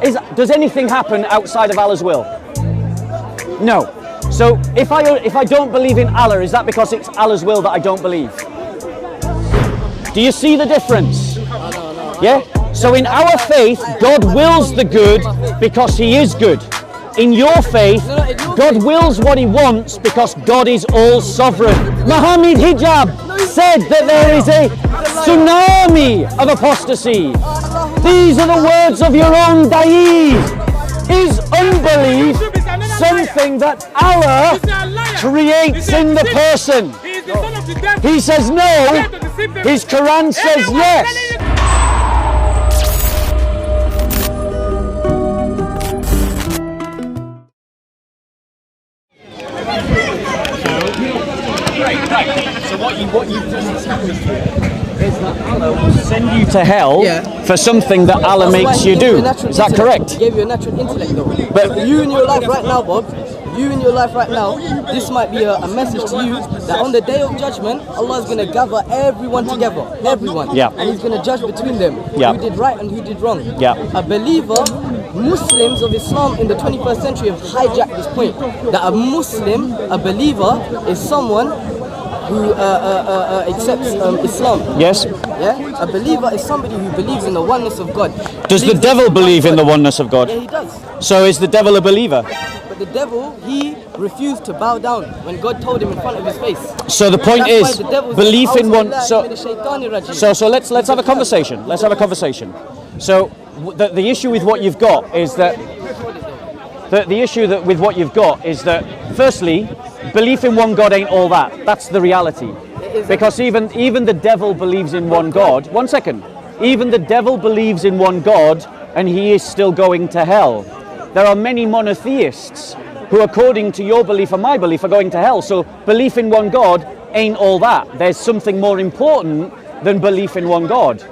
Does anything happen outside of Allah's will? No. So if I don't believe in Allah, is that because it's Allah's will that I don't believe? Do you see the difference? Yeah? So in our faith, God wills the good because He is good. In your faith, God wills what He wants because God is all sovereign. Muhammad Hijab said that there is a tsunami of apostasy. These are the words of your own Da'is. Is unbelief something that Allah creates in the person? He says no. His Quran says yes. So what you've just established here is that Allah will send you to hell for something that Allah makes you do. Is that correct? He gave you a natural intellect though. But you in your life right now, Bob, this might be a message to you that on the day of judgment, Allah is going to gather everyone together. Everyone. Yeah. And He's going to judge between them. Yeah. Who did right and who did wrong. Yeah. A believer, Muslims of Islam in the 21st century have hijacked this point. That a Muslim, a believer, is someone who accepts Islam. yes. Yeah? A believer is somebody who believes in the oneness of God. Does the devil believe in the oneness of God? Yeah, he does. So is the devil a believer? But the devil, he refused to bow down when God told him in front of his face. So the point That's is, why the devil belief said, in one. So let's have a conversation. Let's have a conversation. So the issue with what you've got is that the issue with what you've got is that firstly, belief in one God ain't all that. That's the reality. Because even the devil believes in one God. One second. Even the devil believes in one God, and he is still going to hell. There are many monotheists who, according to your belief and my belief, are going to hell. So belief in one God ain't all that. There's something more important than belief in one God.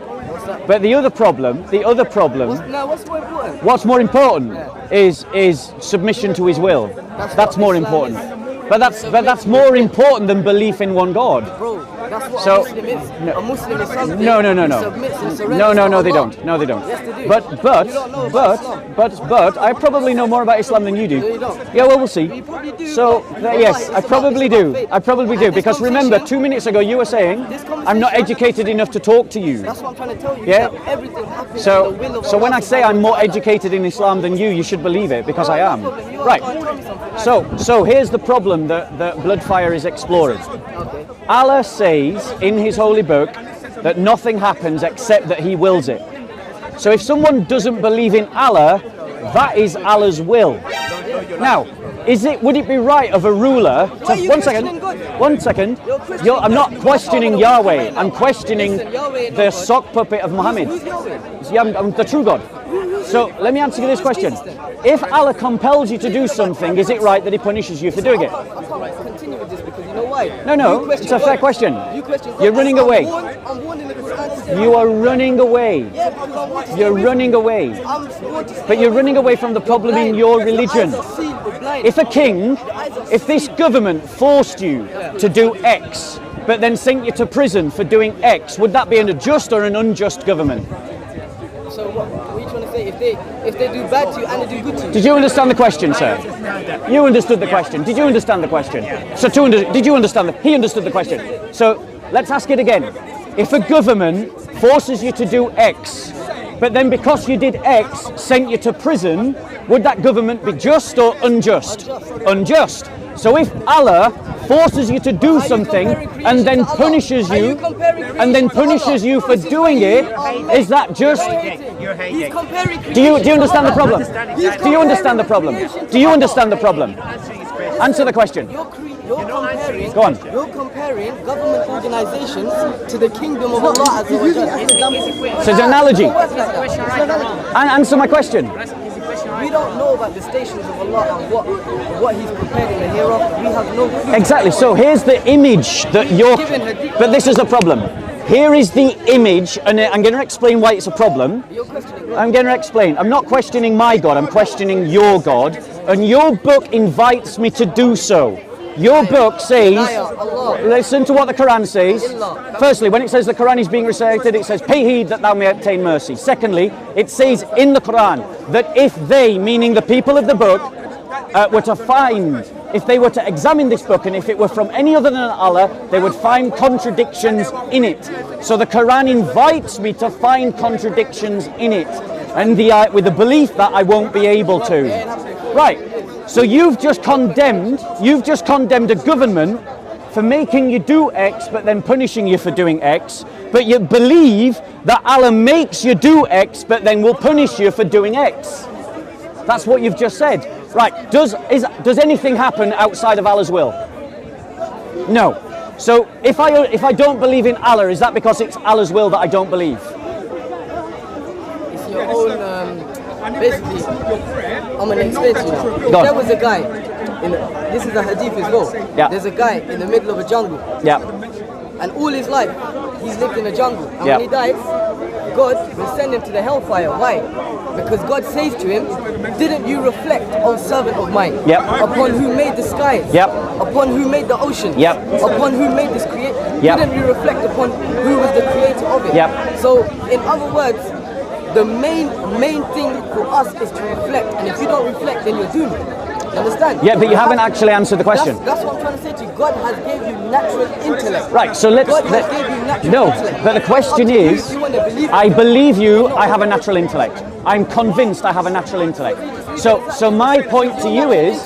But the other problem. What's more important? What's more important is submission to His will. That's more important. But that's more important than belief in one God. Bro, that's what So, a Muslim is. A Muslim is something No. who submits and surrenders No, to they Allah. don't. No, they don't. Yes, they do. But You don't know about Islam. but I probably know more about Islam than you do. No, you don't. Yeah, well, we'll see. You probably do. So yes, I probably do. faith. I probably do And this because remember, conversation- 2 minutes ago you were saying This I'm not conversation- educated enough to talk to you. That's what I'm trying to tell you. Yeah. That everything happens So in the will of so when Allah I say I'm subhanahu more wa ta'ala. educated in Islam than you should believe it because I No am. problem. You Right. can't tell me something. So here's the problem that Bloodfire is exploring. Okay. Allah says in His holy book that nothing happens except that He wills it. So if someone doesn't believe in Allah, that is Allah's will. Now, would it be right of a ruler to, Why are you questioning God? one second, You're questioning I'm not God. questioning Hold on, Yahweh, right now. I'm questioning Listen, Yahweh ain't the no God. sock puppet of Muhammad. Who's Yahweh? Yeah, I'm the true God. So let me answer you this question. If Allah compels you to do something, is it right that He punishes you for doing it? I can't continue with this because you know why? No, You question it's a fair God. question. You question God. You're running I'm away. I'm warning the Quran. You are running away. Yeah, because I want to You're stay running with away. you. I'm want to stay But you're with running you. away from the problem in Blind. your The religion. eyes are sealed, we're blind. If a king, if this government forced you to do X, but then sent you to prison for doing X, would that be an just or an unjust government? So what are you trying to say? If they do bad to you and they do good to you? Did you understand the question, sir? You understood the question. Did you understand the question? So did you understand he understood the question. So let's ask it again. If a government forces you to do X, but then because you did X, sent you to prison, would that government be just or unjust? Unjust. So if Allah forces you to do something and then punishes you, for doing it, is that just? He's comparing Do you understand the problem? Do you understand the problem? Do you understand the problem? Answer the question. Go on. You're comparing government organizations to the kingdom of Allah Azza wa Jalla. So it's an analogy. And answer my question. We don't know about the stations of Allah and what He's prepared in the hereafter. We have no clue. Exactly. So here's the image that you're. But this is the problem. Here is the image, and I'm going to explain why it's a problem. I'm going to explain. I'm not questioning my God, I'm questioning your God. And your book invites me to do so. Your book says, Allah. listen to what the Quran says. Firstly, when it says the Quran is being recited, it says, pay heed that thou may obtain mercy. Secondly, it says in the Quran that if they, meaning the people of the book, were to find, if they were to examine this book and if it were from any other than Allah, they would find contradictions in it. So the Quran invites me to find contradictions in it, and with the belief that I won't be able to. Right. So you've just condemned a government for making you do X but then punishing you for doing X, but you believe that Allah makes you do X but then will punish you for doing X. That's what you've just said. Right, does anything happen outside of Allah's will? No. So if I don't believe in Allah, is that because it's Allah's will that I don't believe? It's your own, basically, I'm going to explain to you now. There was a guy, this is a hadith as well. Yeah. There's a guy in the middle of a jungle. Yeah. And all his life, he's lived in a jungle. And Yeah. when he dies, God will send him to the hellfire. Why? Because God says to him, didn't you reflect, O servant of mine, Yep. upon who made the skies, Yep. upon who made the oceans, Yep. upon who made this creation, Yep. didn't you reflect upon who was the creator of it? Yep. So, in other words, the main thing for us is to reflect, and if you don't reflect, then you're doomed. You understand? Yeah, but you haven't actually answered the question. That's what I'm trying to say to you. God has gave you natural intellect. Right, so let's... God has gave you natural No, intellect. but the question Up to you is, if you want to believe I it. believe you, I have a natural intellect. I'm convinced I have a natural intellect. So my point to you is,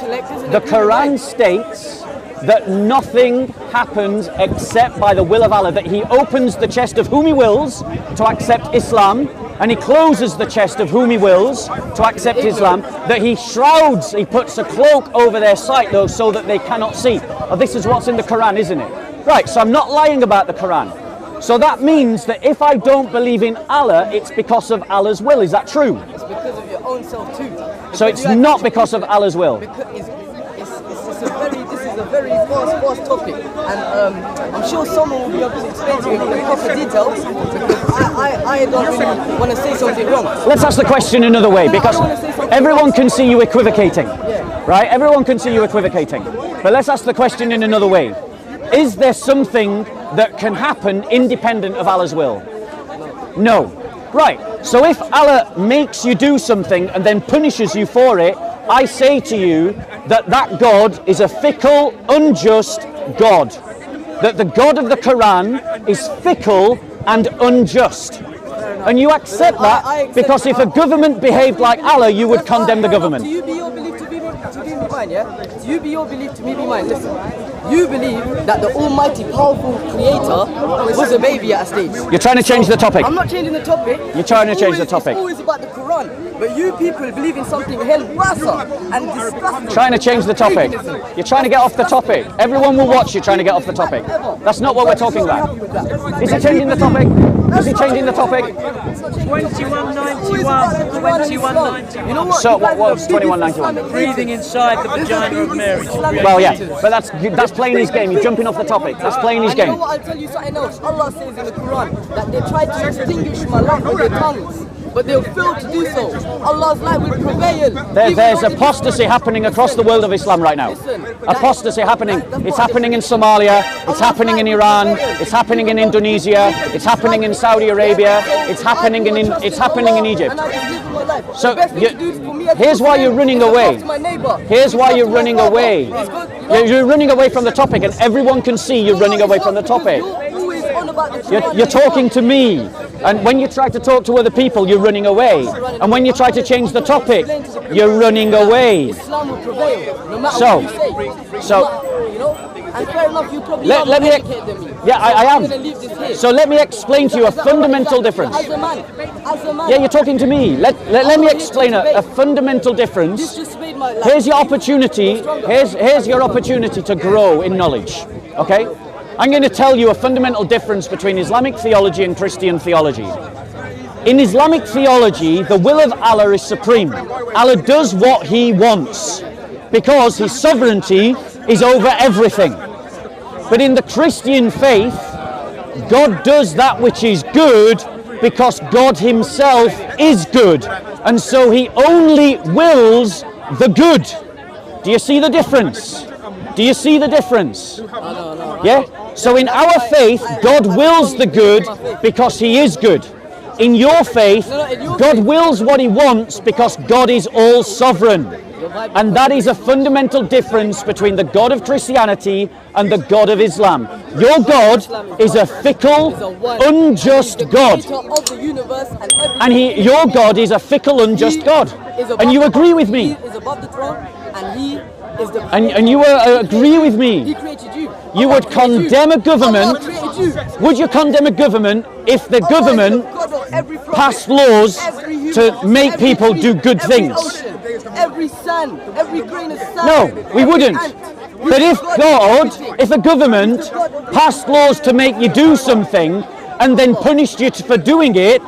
the Quran states that nothing happens except by the will of Allah, that He opens the chest of whom He wills to accept Islam, and He closes the chest of whom He wills to accept Islam, that He shrouds, He puts a cloak over their sight though so that they cannot see. Oh, this is what's in the Quran, isn't it? Right, so I'm not lying about the Quran. So that means that if I don't believe in Allah, it's because of Allah's will. Is that true? It's because of your own self too. So it's not because of Allah's will. Because this is a very vast topic, and I'm sure someone will be able to explain to you in proper details, because I don't really want to say something wrong. Let's ask the question another way, because everyone can see you equivocating, right? Everyone can see you equivocating. But let's ask the question in another way. Is there something that can happen independent of Allah's will? No. Right. So if Allah makes you do something and then punishes you for it, I say to you that that God is a fickle, unjust God. That the God of the Quran is fickle and unjust. And you accept that because if a government behaved like Allah, you would condemn the government. To you be your belief to be mine, yeah? To you be your belief to me be mine. Listen, you believe that the almighty, powerful creator was a baby at a stage. You're trying to change the topic. I'm not changing the topic. You're trying to change the topic. It's always about the Quran. But you people believe in something hell worse and disgusting. Trying to change the topic. You're trying to get off the topic. Everyone will watch you trying to get off the topic. That's not what we're talking about. Is he changing the topic? Is he changing the topic? 2191. 2191. You know what? So what was 2191? Breathing inside the vagina of Mary. Well, yeah, but that's playing his game. You're jumping off the topic. That's playing his And you know game. what? I'll tell you something else. Allah says in the Quran that they tried to extinguish my light with their tongues, but they'll fail to do so. Allah's light will prevail. There's apostasy happening across the world of Islam right now. Apostasy happening. It's happening in Somalia. It's happening in Iran. It's happening in Indonesia. It's happening in Saudi Arabia. It's happening in Egypt. So here's why you're running away. Here's why you're running away. You're running away from the topic, and everyone can see you're running away from the topic. You're talking to me, and when you try to talk to other people, you're running away. And when you try to change the topic, you're running away. Islam will prevail, no matter what you say. You know, and fair enough, you probably are more educated than me. Yeah, I I'm gonna leave am. this here. So let me explain to you a fundamental difference. As a man, Yeah, you're talking to me. Let me explain a fundamental difference. This just made my life. Here's your opportunity. Here's your opportunity to grow in knowledge. Okay? I'm going to tell you a fundamental difference between Islamic theology and Christian theology. In Islamic theology, the will of Allah is supreme. Allah does what He wants because His sovereignty is over everything. But in the Christian faith, God does that which is good because God Himself is good. And so He only wills the good. Do you see the difference? Do you see the difference? Yeah? So in our faith, God wills the good because he is good. In your faith, God wills what he wants because God is all sovereign. And that is a fundamental difference between the God of Christianity and the God of Islam. Your God is a fickle, unjust God. And your God is a fickle, unjust God. And you agree with me. And you agree with me. You would condemn a government. Would you condemn a government if the government passed laws to make people do good things? Every sand, every grain of sand. No, we wouldn't. But if a government passed laws to make you do something and then punished you for doing it,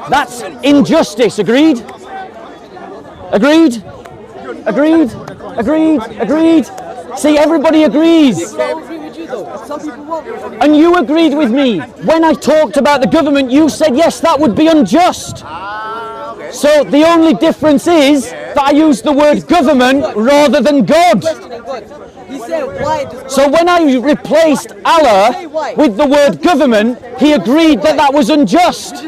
that's injustice. Agreed? Agreed? Agreed? Agreed? Agreed? See, everybody agrees. And you agreed with me. When I talked about the government, you said, yes, that would be unjust. So the only difference is that I used the word government rather than God. So when I replaced Allah with the word government, he agreed that that was unjust.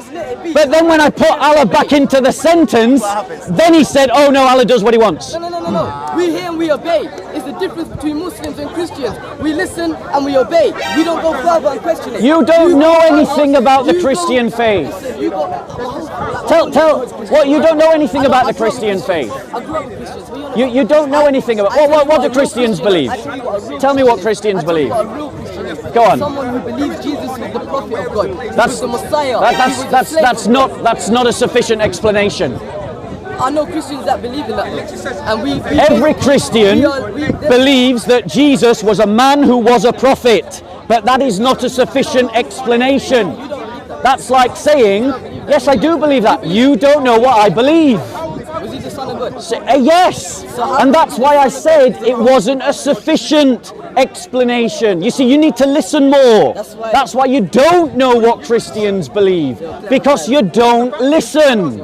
But then when I put Allah back into the sentence, then he said, oh no, Allah does what he wants. No. We hear and we obey. It's the difference between Muslims and Christians. We listen and we obey. We don't go further and question it. You don't know anything about the Christian faith. Tell what you don't know anything about the Christian faith. You don't know anything about what do Christians believe? Tell me what Christians believe. Go on. Someone who believes Jesus was the prophet of God. That's the Messiah. That's not a sufficient explanation. I know Christians that believe in that. And every Christian believes that Jesus was a man who was a prophet, but that is not a sufficient explanation. That's like saying, yes, I do believe that. You don't know what I believe. Was he the Son of God? Yes, and that's why I said it wasn't a sufficient explanation. You see, you need to listen more. That's why you don't know what Christians believe, because you don't listen.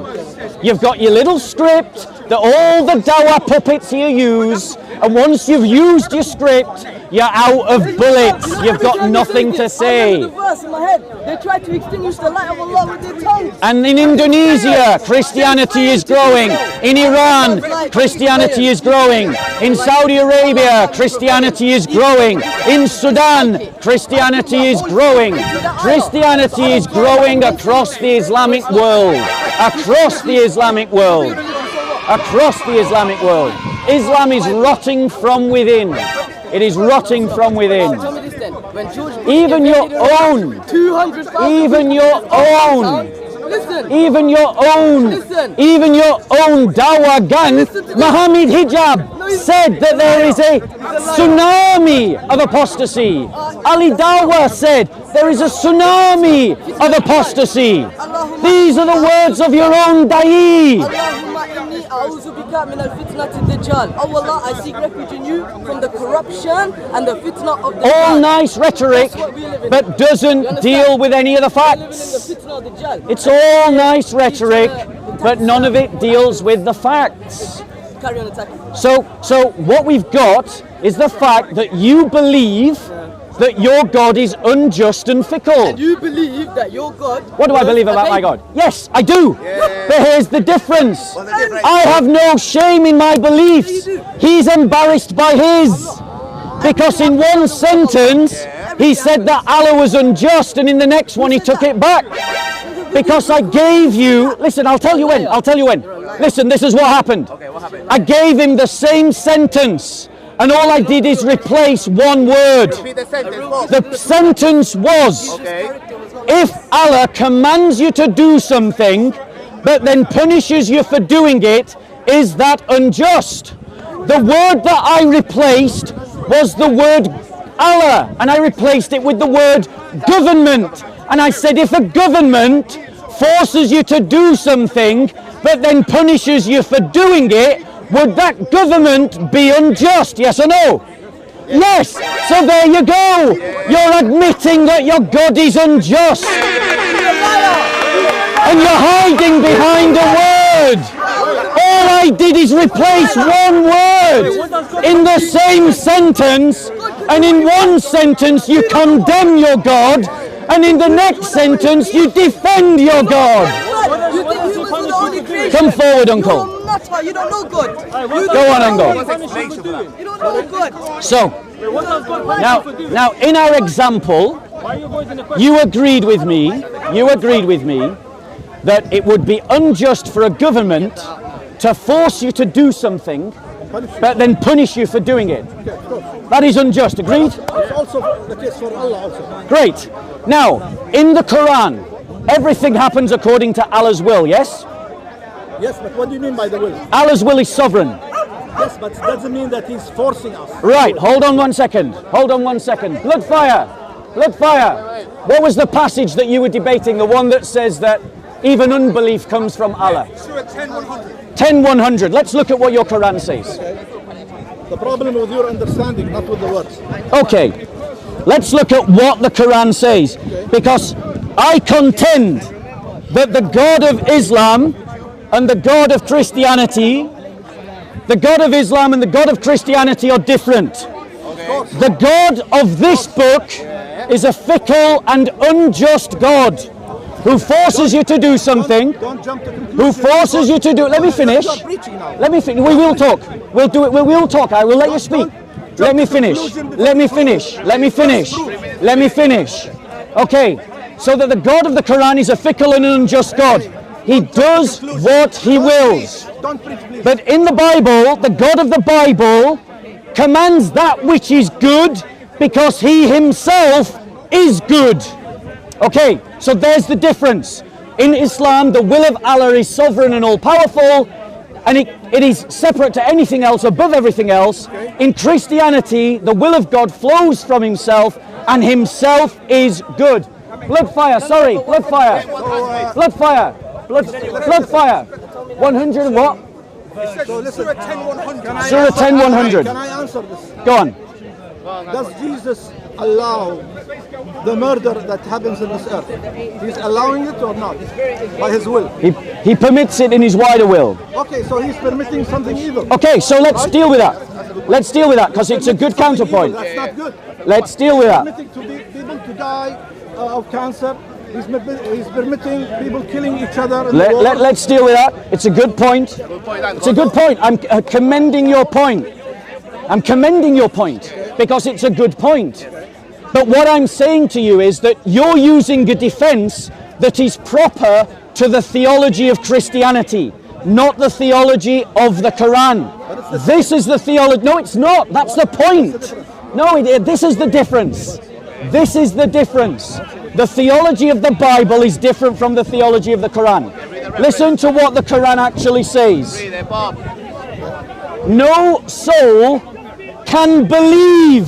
You've got your little script that all the dawah puppets here use, and once you've used your script, you're out of bullets. You've got nothing to say. They try to extinguish the light of Allah with their tongues. And in Indonesia, Christianity is growing. In Iran, Christianity is growing. In Saudi Arabia, Christianity is growing. In Sudan, Christianity is growing. Christianity is growing across the Islamic world. Across the Islamic world. Across the Islamic world. Islam is rotting from within. It is rotting from within. Even your own Dawah gang, Muhammad Hijab, said that there is a tsunami of apostasy. Ali Dawah said there is a tsunami of apostasy. These are the words of your own Da'i. Oh Allah, I seek refuge in you from the corruption and the fitna of the all nice rhetoric, but doesn't deal with any of the facts. It's all nice rhetoric, but none of it deals with the facts. So what we've got is the fact that you believe that your God is unjust and fickle. And you believe that your God... What do I believe about my God? Yes, I do. Yeah. But here's the difference. I have no shame in my beliefs. He's embarrassed by his. Because in one sentence, he said that Allah was unjust, and in the next one, he took it back. Because I gave you... Listen, I'll tell you when. Listen, this is what happened. I gave him the same sentence. And all I did is replace one word. The sentence was, if Allah commands you to do something, but then punishes you for doing it, is that unjust? The word that I replaced was the word Allah, and I replaced it with the word government. And I said, if a government forces you to do something, but then punishes you for doing it, would that government be unjust? Yes or no? Yes. So there you go. You're admitting that your God is unjust. And you're hiding behind a word. All I I did is replace one word in the same sentence, and in one sentence you condemn your God, and in the next sentence you defend your God. You think humans are the only creation? Come forward, Uncle. You're a nutter, you don't know God. Go on, Uncle. You don't know God. So, now in our example, you agreed with me that it would be unjust for a government to force you to do something, but then punish you for doing it. That is unjust, agreed? It's also the case for Allah also. Great. Now, in the Quran, everything happens according to Allah's will, yes? Yes, but what do you mean by the will? Allah's will is sovereign. Yes, but it doesn't mean that he's forcing us. Right, hold on one second. Bloodfire. What was the passage that you were debating? The one that says that even unbelief comes from Allah. Surah 10:100. 10:100. Let's look at what your Quran says. The problem with your understanding, not with the words. Okay, let's look at what the Quran says, because I contend that the God of Islam and the God of Christianity, the God of Islam and the God of Christianity are different. The God of this book is a fickle and unjust God who forces you to do something, Don't jump to conclusions. who forces you to do. Let me finish. Stop preaching now. Let me finish. We will talk. We'll do it. We will talk. I will let you speak. Let me finish. Okay. So that the God of the Quran is a fickle and unjust God. He does what he wills. Don't preach, please. But in the Bible, the God of the Bible commands that which is good because he himself is good. Okay, so there's the difference. In Islam, the will of Allah is sovereign and all-powerful, and it is separate to anything else, above everything else. In Christianity, the will of God flows from himself, and himself is good. Bloodfire. 100 and what? So listen. Surah 10:100. Can I answer this? Go on. Does Jesus allow the murder that happens in this earth? He's allowing it or not? By his will. He permits it in his wider will. Okay, so he's permitting something evil. Okay, so let's deal with that. Let's deal with that, because it's a good counterpoint. That's not good. Let's deal with that. He's permitting people to die of cancer. He's permitting people killing each other. In the war. Let's deal with that. It's a good point. It's a good point. I'm commending your point. I'm commending your point because it's a good point. But what I'm saying to you is that you're using a defense that is proper to the theology of Christianity, not the theology of the Quran. This is the theology. No, it's not. That's the point. No, this is the difference. This is the difference. The theology of the Bible is different from the theology of the Quran. Listen to what the Quran actually says. No soul can believe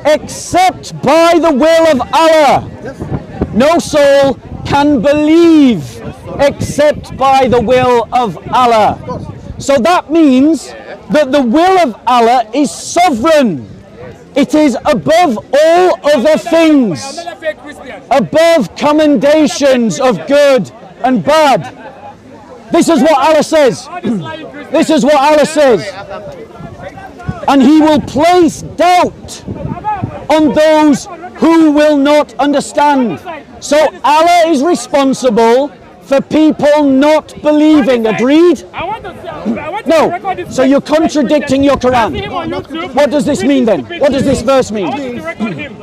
except by the will of Allah. No soul can believe except by the will of Allah. So that means that the will of Allah is sovereign. It is above all other things, above commendations of good and bad. This is what Allah says. This is what Allah says. And he will place doubt on those who will not understand. So Allah is responsible for people not believing. Agreed? No. So you're contradicting your Quran. What does this mean then? What does this verse mean?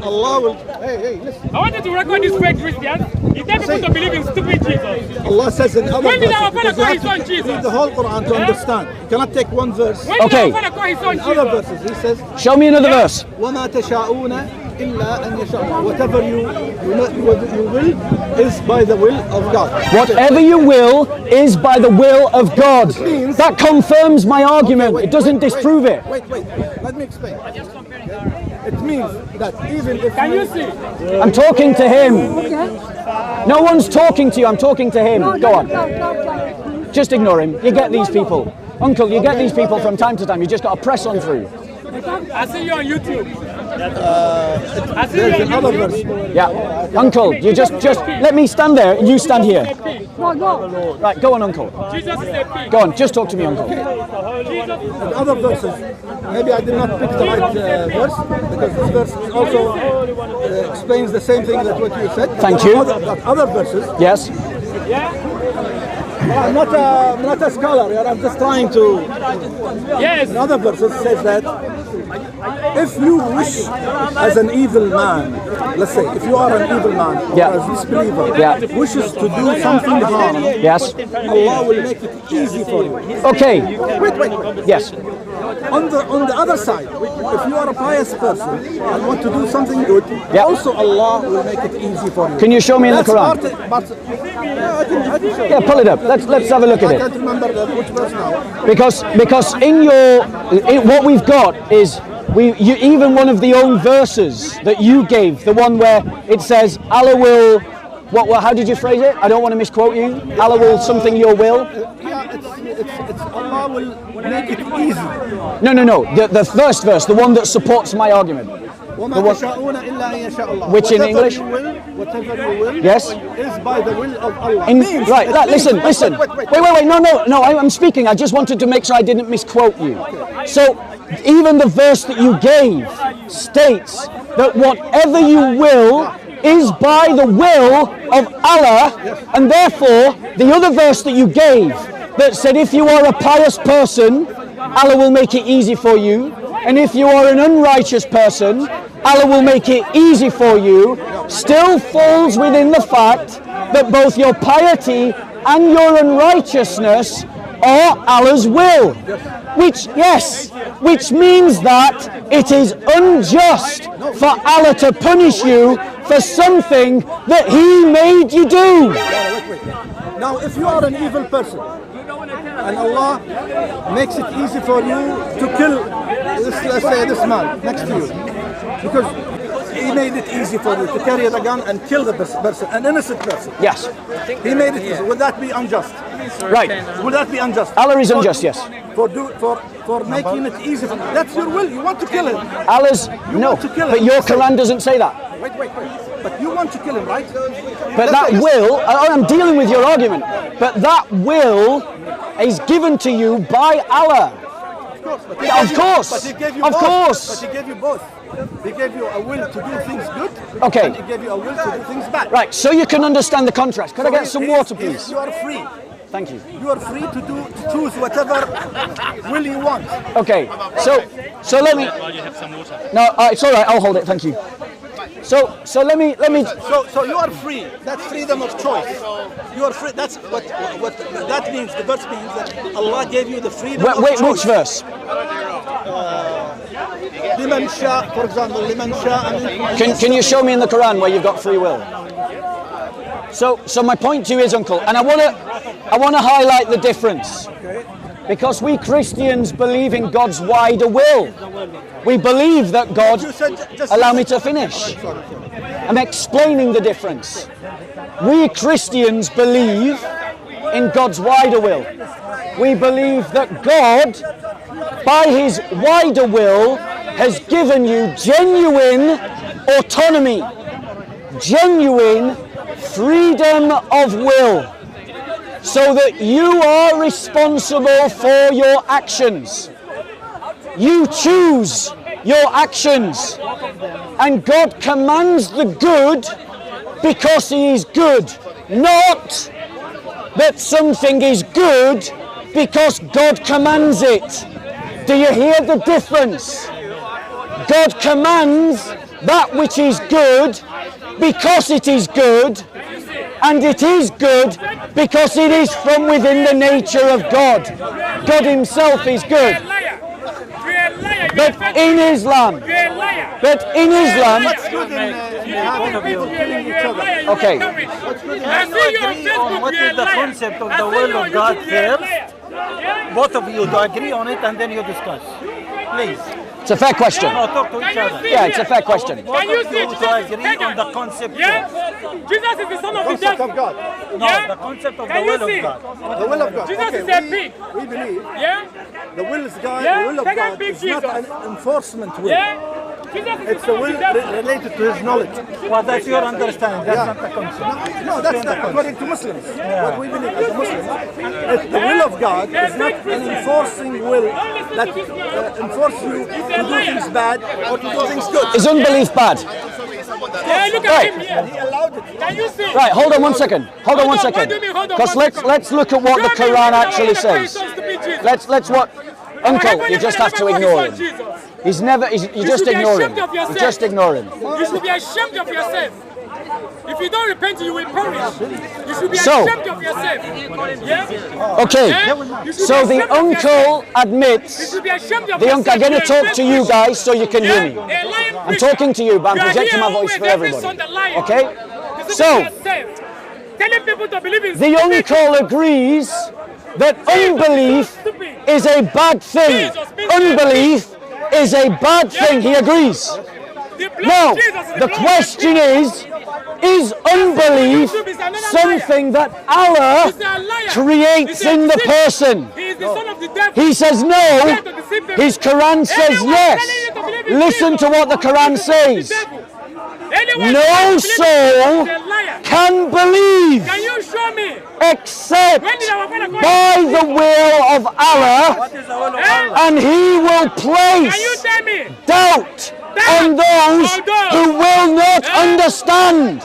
Allah will. Hey, listen. I wanted to record this fake Christian. He tell people to believe in stupid Jesus. Allah says in other When did our verses, father because call you his have son to Jesus? read the whole Quran to understand. You cannot take one verse. When Okay. did our father call his son Other Jesus? verses, he says, Show me another verse. وَمَا تَشَاءُونَ إِلَّا أَنْ يَشَاءَ اللَّهُ. Whatever you will is by the will of God. Whatever you will is by the will of God. That confirms my argument. It doesn't disprove it. Wait. Let me explain. It means that even if Can you see? I'm talking to him. No one's talking to you. I'm talking to him. Go on. Just ignore him. You get these people. Uncle, you get these people from time to time. You just got to press on through. I see you on YouTube. there's another verse. Yeah. Uncle, you just let me stand there and you stand here. Right, go on, Uncle. Jesus is a pig. Go on, just talk to me, Uncle. And other verses, maybe I did not pick the right verse, because this verse also explains the same thing that what you said. Thank There you. are other verses. Yes. I'm not a scholar here, I'm just trying to... Yes. In other verses says that if you wish as an evil man, let's say, if you are an evil man, or Yeah. as this believer, Yeah. wishes to do something harm, Yes. Allah will make it easy for you. Okay. Wait. Yes. On the other side, if you are a pious person and want to do something good, Yeah. also Allah will make it easy for you. Can you show me in the That's Quran? yeah, I can show you. Yeah, pull it up. Let's have a look at I it. can't remember which verse now. Because in what we've got is even one of the own verses that you gave, the one where it says Allah will how did you phrase it? I don't want to misquote you. Allah will something your will. Yeah, it's Allah will make it easy. No. The first verse, the one that supports my argument. وَمَا تَشَاءُونَ إِلَّا أَن يَشَاءَ اللَّهُ. Which in English? Whatever you will, Yes. is by the will of Allah. Right, listen. Wait. No, I'm speaking. I just wanted to make sure I didn't misquote you. So, even the verse that you gave states that whatever you will is by the will of Allah, and therefore, the other verse that you gave that said if you are a pious person, Allah will make it easy for you, and if you are an unrighteous person, Allah will make it easy for you, still falls within the fact that both your piety and your unrighteousness are Allah's will. Which means that it is unjust for Allah to punish you for something that He made you do. Wait. Now, if you are an evil person, and Allah makes it easy for you to kill, let's say, this man next to you, because He made it easy for you to carry the gun and kill the person, an innocent person. Yes. He made it easy. Would that be unjust? Right. Would that be unjust? Allah is unjust, yes. For making it easy for you. That's your will. You want to kill him. Allah's no, want to kill but him. your Quran doesn't say that. Wait. But you want to kill him, right? But that will, I'm dealing with your argument, but that will is given to you by Allah. Of course. But He gave you Of both. course. But He gave you both. He gave you a will to do things good. Okay. And He gave you a will to do things bad. Right, so you can understand the contrast. Could I get some water, please? You are free. Thank you. You are free to choose whatever will you want. Okay, so let me. No, it's all right. I'll hold it. Thank you. So let me. So you are free. That's freedom of choice. You are free. That's what that means. The verse means that Allah gave you the freedom of Wait, choice. which verse? لمن شاء, for example, لمن شاء. Can you show me in the Quran where you've got free will? So my point to you is, Uncle, and I want to highlight the difference, because we Christians believe in God's wider will. We believe that God. Allow me to finish. I'm explaining the difference. We Christians believe in God's wider will. We believe that God, by His wider will, has given you genuine autonomy, genuine freedom of will, so that you are responsible for your actions. You choose your actions, and God commands the good because He is good, not that something is good because God commands it. Do you hear the difference? God commands that which is good because it is good, and it is good because it is from within the nature of God. God Himself is good. But in Islam, What's good in having you killing each other? okay, What is the concept of the will of God first? Both of you to agree on it and then you discuss. Please. it's a fair question. No, talk to each other. Yeah, it's a fair question. Both Can you of see you Jesus to is agree pagan? on the concept Yeah? first. Jesus is the son of the Concept devil. of God. No, Yeah? the concept of Can the you will see? of God. The will of God. Jesus Okay, is a pig. we believe Yeah? the will of God, Yeah? the will of Take a God big is not Jesus. an enforcement will. Yeah? It's a will related to his knowledge. Well, that's your understanding. That's not the concept. No, that's not according to Muslims. What we believe as a Muslim. If the will of God is not an enforcing will that enforces you to do things bad or to do things good. Is unbelief bad? Yeah, look at Right. him here. He allowed it. Can you see? Right, hold on one second. Hold on one What second. do you mean, hold on Because one second? let's look at what the Show me Quran where actually the Quran says. is stupid, Jesus. Let's what Uncle, you just have to ignore him. He's never you just should be ignore him. ashamed of yourself. You just ignore him. You should be ashamed of yourself. If you don't repent, you will perish. You should be So- ashamed of yourself. Yeah? Okay. Yeah? You should So be the ashamed of uncle yourself. You admits should be ashamed of the uncle. I'm yourself. going to talk to you guys so you can hear me. Yeah? A lying I'm preacher. talking to you, but I'm You are projecting here my voice always, for every everybody. Sunday lying. Okay? Deceiving So yourself. Telling people to believe in the stupid. uncle agrees that unbelief is a bad thing. Unbelief is a bad thing. He agrees. The blood Now, of Jesus is the blood of question is unbelief something that Allah He's a liar. creates He's a in the deceiver. person? He is the son of the devil. He says no. His Quran says yes. Listen to what the Quran says. No soul can believe Can you show me? except When did our father go? by the will of Allah, What is the will of Allah? and He will Can you place tell me? doubt on those who will not understand.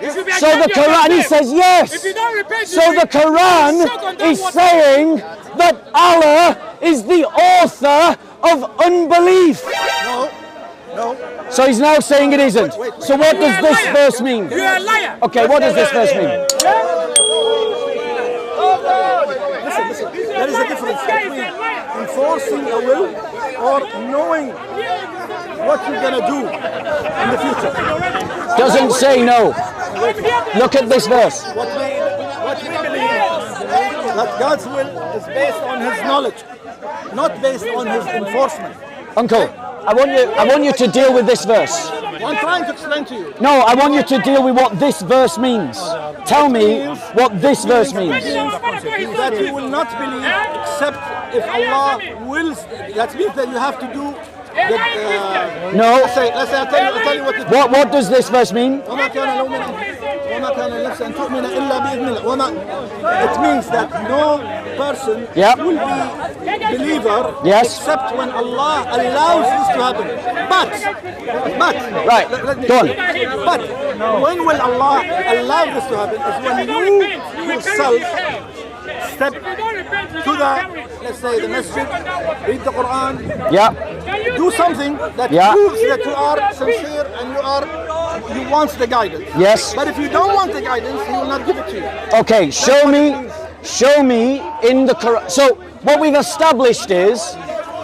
You should be So ashamed the of Quran, he yourself. says yes. If you don't repent, So you the will shut on Quran that is water. saying that Allah is the author of unbelief. No. So he's now saying it isn't. So what does this verse mean? You're a liar. Okay, what does this verse mean? Listen. There is a difference between enforcing a will or knowing what you're gonna do in the future. Doesn't say no. Look at this verse. What we believe that God's will is based on His knowledge, not based on His enforcement. Uncle, I want you to deal with this verse. I'm trying to explain to you. No, I want you to deal with what this verse means. Tell me what this verse means. That you will not believe except if Allah wills. That means that you have to do. No. Let's say I'll tell you what it means. What does this verse mean? وما كان لنفس أن تؤمن إلا بإذن الله. It means that no person Yep. will be believer Yes. except when Allah allows this to happen. But Right, go on. But when will Allah allow this to happen is when you yourself step to the, let's say, the masjid, read the Quran, Yeah. do something that Yeah. proves that you are sincere and you want the guidance. Yes. But if you don't want the guidance, He will not give it to you. Okay, show me in the Quran. So what we've established is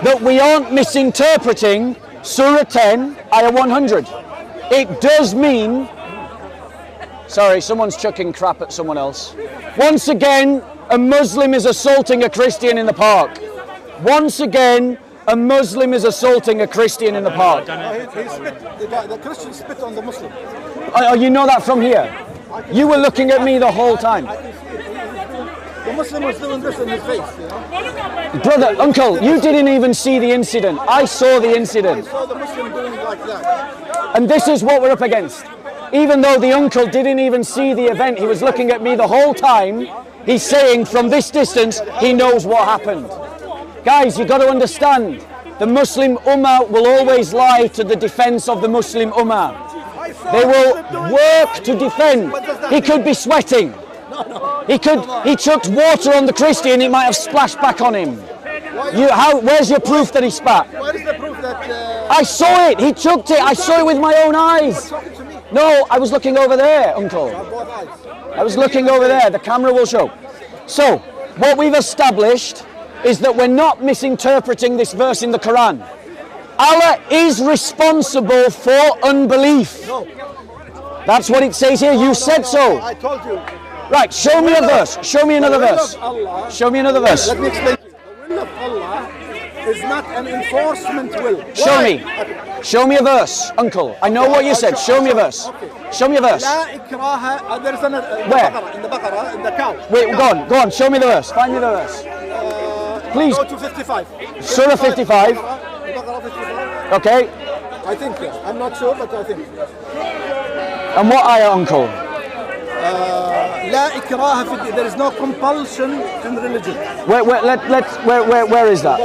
that we aren't misinterpreting Surah 10, Ayah 100. It does mean, sorry, someone's chucking crap at someone else. Once again, a Muslim is assaulting a Christian in the park. Once again, a Muslim is assaulting a Christian in the park. He spit, the Christian spit on the Muslim. Oh, you know that from here? You were looking at me the whole time. The Muslim was doing this in his face, you know. Brother, uncle, you didn't even see the incident. I saw the incident. So the Muslim doing it like that. And this is what we're up against. Even though the uncle didn't even see the event, he was looking at me the whole time. He's saying from this distance, he knows what happened. Guys, you've got to understand, the Muslim Ummah will always lie to the defense of the Muslim Ummah. They will work to defend. He could be sweating. He chucked water on the Christian, it might have splashed back on him. Where's your proof that he spat? Where is the proof that I saw it, he chucked it, I saw it with my own eyes. talking to me? No, I was looking over there, uncle. Both eyes. I was looking over there, the camera will show. So, what we've established is that we're not misinterpreting this verse in the Quran. Allah is responsible for unbelief. No. That's what it says here, you said so. I told you. Right, show me a verse, show me another verse. Allah, Show me another verse. let me explain to you. The will of Allah is not an enforcement will. Show Why? me. Show me a verse, uncle. I know what you said, show me a verse. Show me a verse. لا إكراه. There's Where? in the Baqarah, in the cow. Wait, go on, show me the verse. Find me the verse. Please. Go to 55. Surah 55. Baqarah 55. Okay. I think, I'm not sure, but I think. And what ayah, uncle? لا إكراه في الدين. There is no compulsion in religion. Where is that?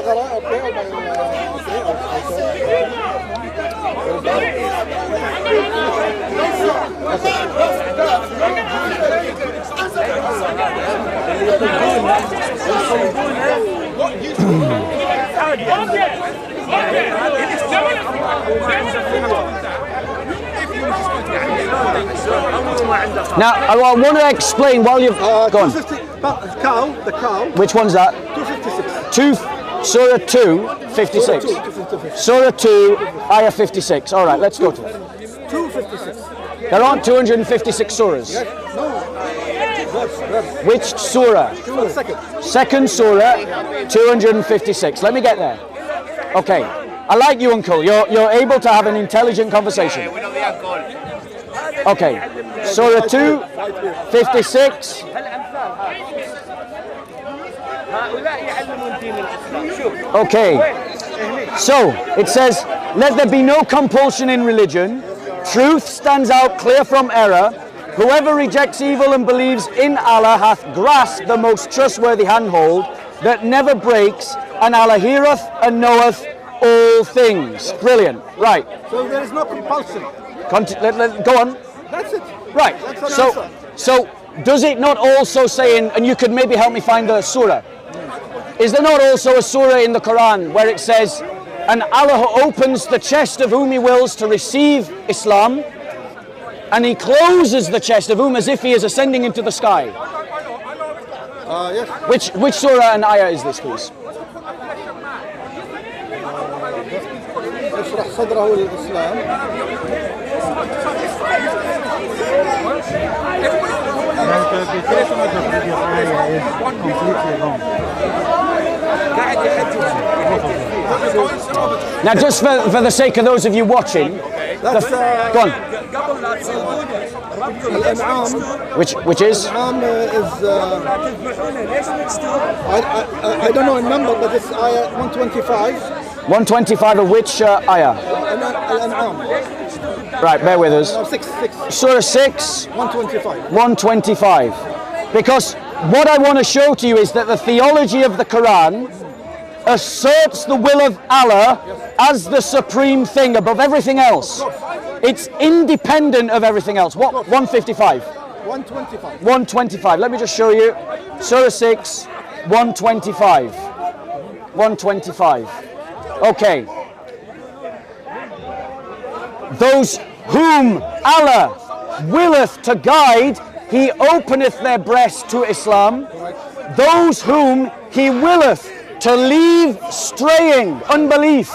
Now, I want to explain while you've gone. The cow. Which one's that? 256. Surah 2, 56. Surah 2, ayah 56. All right, let's go to it. 256. There aren't 256 surahs. No. Which surah? Second. Second surah, 256. Let me get there. Okay. I like you, uncle. You're able to have an intelligent conversation. Okay. Surah 2, 56. Okay. So it says, let there be no compulsion in religion. Truth stands out clear from error. Whoever rejects evil and believes in Allah hath grasped the most trustworthy handhold that never breaks, and Allah heareth and knoweth all things. Brilliant. Right. So there is no compulsion. Go on. That's it. Right. That's an answer. So does it not also say and you could maybe help me find the surah. Is there not also a surah in the Quran where it says, and Allah opens the chest of whom He wills to receive Islam, and He closes the chest of whom as if He is ascending into the sky? Yes. Which surah and ayah is this, please? اشرح صدره للإسلام. The interpretation of the previous ayah is completely wrong. Now, just for the sake of those of you watching, go on. Which is? I don't know a number, but it's ayah 125. 125 of which ayah? Right, bear with us. Six. Surah 6, 125. 125. Because what I want to show to you is that the theology of the Quran asserts the will of Allah as the supreme thing above everything else. It's independent of everything else. What? 155. 125. 125. Let me just show you. Surah 6, 125. 125. Okay. Those whom Allah willeth to guide, He openeth their breasts to Islam. Those whom He willeth to leave straying, unbelief,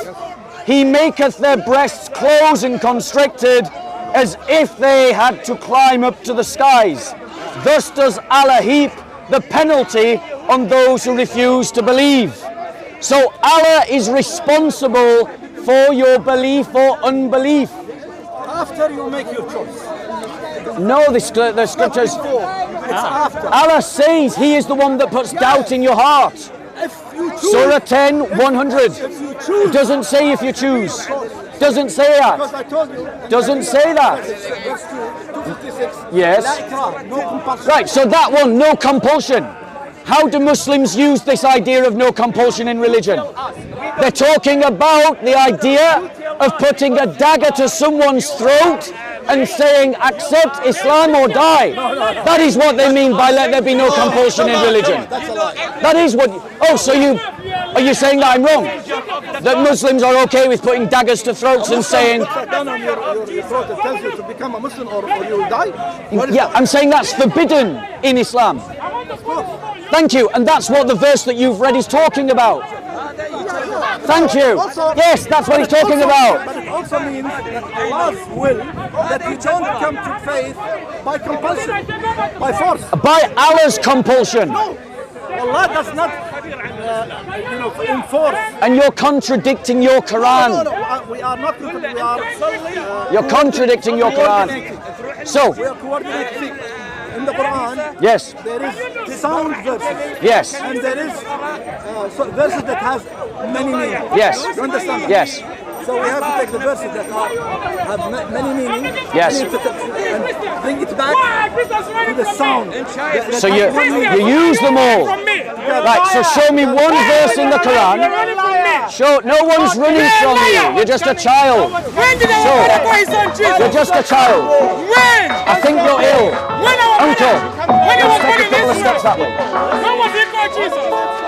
He maketh their breasts close and constricted as if they had to climb up to the skies. Thus does Allah heap the penalty on those who refuse to believe. So Allah is responsible for your belief or unbelief. After you make your choice. No, the scriptures. It's after. Allah says He is the one that puts doubt in your heart. If you choose. Surah 10, 100. If you choose. It doesn't say if you choose. Doesn't say Because that. I told you. Doesn't say that. Verse 256. Yes. لا إكراه, no compulsion. Right, so that one, no compulsion. How do Muslims use this idea of no compulsion in religion? They're talking about the idea of putting a dagger to someone's throat and saying, accept Islam or die. That is what they mean by let there be no compulsion in religion. That is what. Oh, so are you saying that I'm wrong? That Muslims are okay with putting daggers to throats and saying. Down on your throat that tells you to become a Muslim or you will die? Yeah, I'm saying that's forbidden in Islam. Thank you, and that's what the verse that you've read is talking about. Thank you. Yes, that's what he's talking about. But it also means that Allah's will that you don't come to faith by compulsion, by force. By Allah's compulsion. No, Allah does not, enforce. And you're contradicting your Quran. No, we are not. We are. You're contradicting your Quran. So, We are coordinating. In the Quran, yes, there is sound verses. yes, And there is verses that have many meanings. yes, You understand? yes. So we have to take the verses that have many meanings. Yes. And bring it back to the sound. So you use them all. Right, so show me one verse in the Quran. Show, no one's running from you. You're just a child. When did our father call his son Jesus? You're just a child. When? I think you're ill. When our Uncle, when he was take born a in couple of steps Israel? that way. When was he called Jesus?